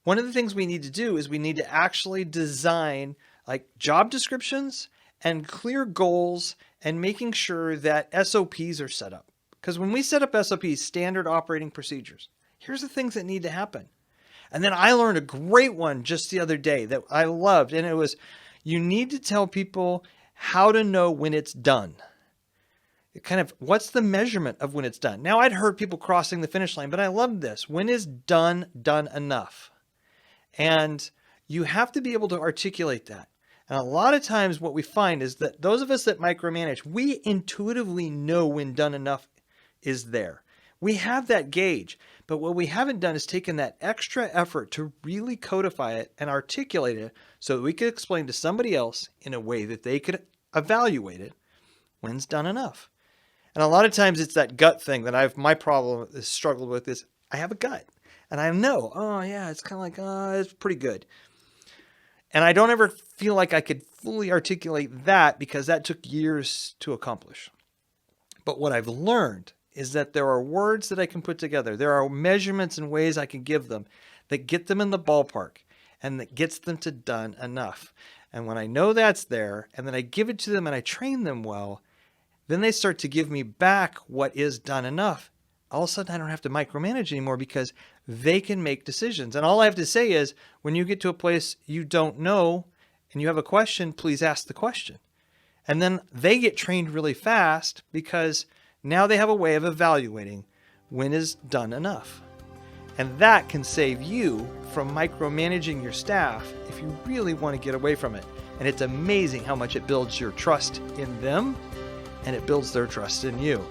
one of the things we need to do is we need to actually design like job descriptions and clear goals and making sure that SOPs are set up. Because when we set up SOPs, standard operating procedures, here's the things that need to happen. And then I learned a great one just the other day that I loved. And it was, you need to tell people how to know when it's done. What's the measurement of when it's done? Now, I'd heard people crossing the finish line, but I loved this. When is done enough? And you have to be able to articulate that. And a lot of times what we find is that those of us that micromanage, we intuitively know when done enough is there. We have that gauge, but what we haven't done is taken that extra effort to really codify it and articulate it so that we could explain to somebody else in a way that they could evaluate it when's done enough. And a lot of times it's that gut thing that my problem is struggled with is I have a gut and I know, oh yeah, it's kind of like, it's pretty good. And I don't ever feel like I could fully articulate that because that took years to accomplish. But what I've learned is that there are words that I can put together. There are measurements and ways I can give them that get them in the ballpark and that gets them to done enough. And when I know that's there and then I give it to them and I train them well, then they start to give me back what is done enough. All of a sudden, I don't have to micromanage anymore because they can make decisions. And all I have to say is, when you get to a place you don't know and you have a question, please ask the question. And then they get trained really fast because now they have a way of evaluating when is done enough. And that can save you from micromanaging your staff if you really want to get away from it. And it's amazing how much it builds your trust in them and it builds their trust in you.